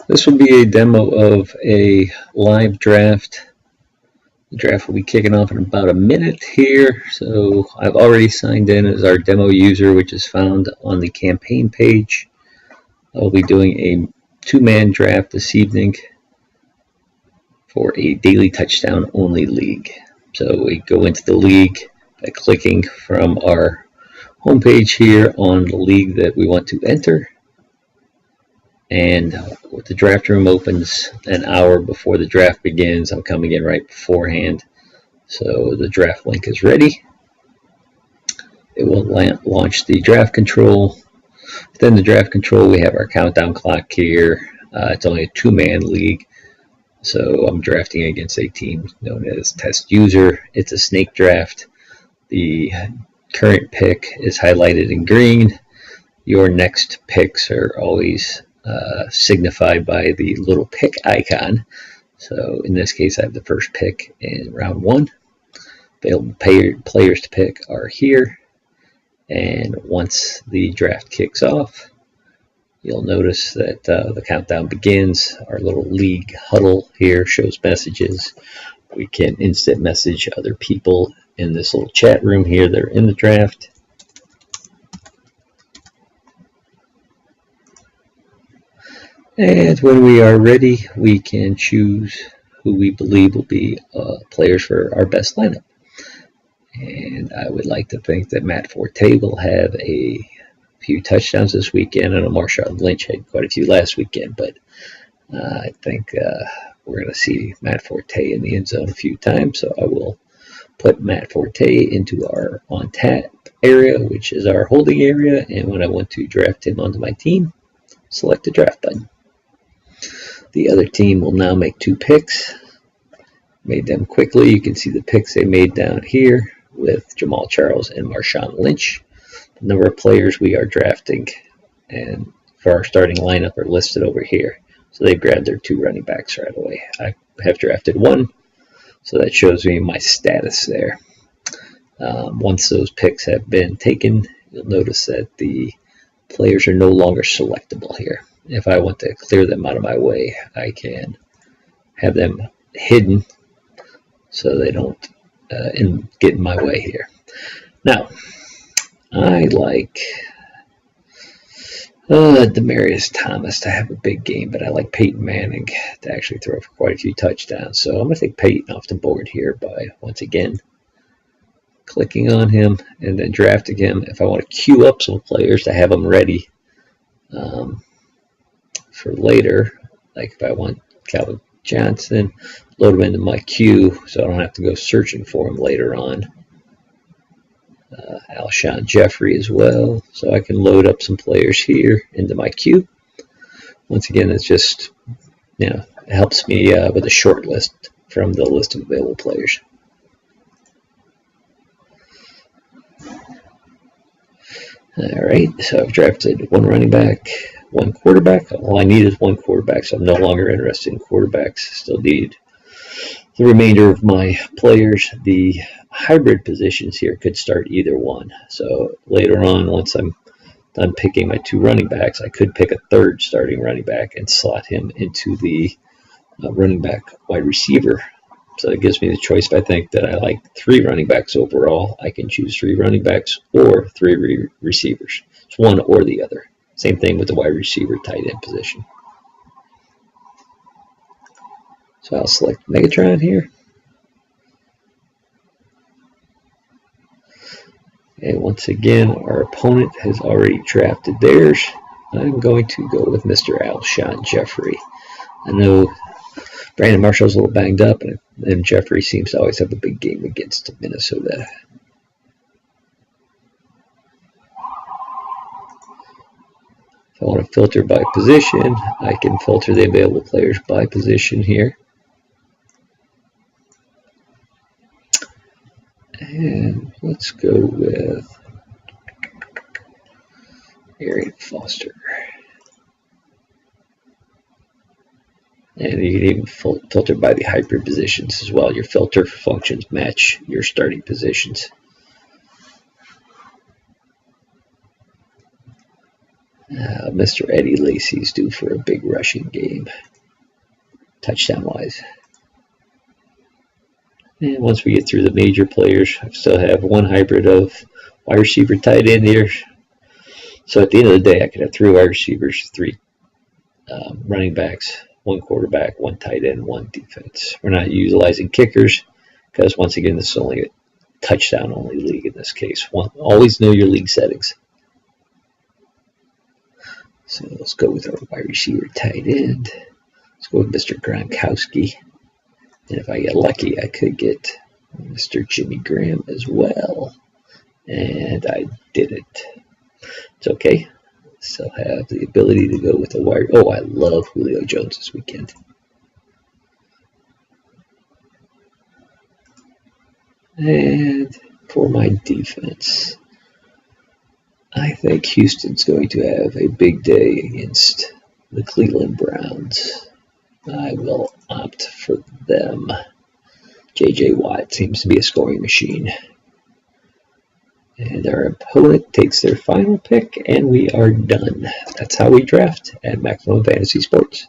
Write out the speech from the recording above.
This will be a demo of a live draft. The draft will be kicking off in about a minute here. So I've already signed in as our demo user, which is found on the campaign page. I'll be doing a two-man draft this evening for a daily touchdown only league. So we go into the league by clicking from our homepage here on the league that we want to enter. And the draft room opens an hour before the draft begins. I'm coming in right beforehand. So the draft link is ready. It will launch the draft control. Within the draft control, we have our countdown clock here. It's only a two-man league. So I'm drafting against a team known as Test User. It's a snake draft. The current pick is highlighted in green. Your next picks are always signified by the little pick icon. So in this case, I have the first pick in round 1. Available players to pick are here. And once the draft kicks off, you'll notice that the countdown begins. Our little league huddle here shows messages. We can instant message other people in this little chat room here that are in the draft. And when we are ready, we can choose who we believe will be players for our best lineup. And I would like to think that Matt Forte will have a few touchdowns this weekend. I know Marshawn Lynch had quite a few last weekend, but I think we're going to see Matt Forte in the end zone a few times. So I will put Matt Forte into our on tap area, which is our holding area. And when I want to draft him onto my team, select the draft button. The other team will now make 2 picks. Made them quickly. You can see the picks they made down here with Jamal Charles and Marshawn Lynch. The number of players we are drafting and for our starting lineup are listed over here. So they grabbed their 2 running backs right away. I have drafted 1, so that shows me my status there. Once those picks have been taken, you'll notice that the players are no longer selectable here. If I want to clear them out of my way, I can have them hidden so they don't get in my way here. Now, I like Demaryius Thomas to have a big game, but I like Peyton Manning to actually throw for quite a few touchdowns. So I'm going to take Peyton off the board here by, once again, clicking on him and then drafting him. If I want to queue up some players to have them ready for later, like if I want Calvin Johnson, load him into my queue so I don't have to go searching for him later on. Alshon Jeffrey as well, so I can load up some players here into my queue. Once again, it's just, it helps me with a short list from the list of available players. Alright, so I've drafted 1 running back, 1 quarterback. All I need is 1 quarterback, so I'm no longer interested in quarterbacks. Still need the remainder of my players. The hybrid positions here could start either one. So later on, once I'm done picking my 2 running backs, I could pick a 3rd starting running back and slot him into the running back wide receiver. So it gives me the choice. If I think that I like 3 running backs overall, I can choose 3 running backs or 3 receivers. It's one or the other. Same thing with the wide receiver tight end position. So I'll select Megatron here. And once again, our opponent has already drafted theirs. I'm going to go with Mr. Alshon Jeffrey. I know Brandon Marshall's a little banged up, and Jeffrey seems to always have a big game against Minnesota. If I want to filter by position, I can filter the available players by position here. And let's go with Arian Foster. And you can even filter by the hybrid positions as well. Your filter functions match your starting positions. Mr. Eddie Lacy's due for a big rushing game, touchdown-wise. And once we get through the major players, I still have one hybrid of wide receiver, tight end here. So at the end of the day, I could have 3 wide receivers, 3 running backs, 1 quarterback, 1 tight end, 1 defense. We're not utilizing kickers because, once again, this is only a touchdown-only league in this case. Always know your league settings. So let's go with our wide receiver, tight end. Let's go with Mr. Gronkowski. And if I get lucky, I could get Mr. Jimmy Graham as well. And I didn't. It's okay. Still have the ability to go with a wide. Oh, I love Julio Jones this weekend. And for my defense, I think Houston's going to have a big day against the Cleveland Browns. I will opt for them. J.J. Watt seems to be a scoring machine. And our opponent takes their final pick, and we are done. That's how we draft at Maximum Fantasy Sports.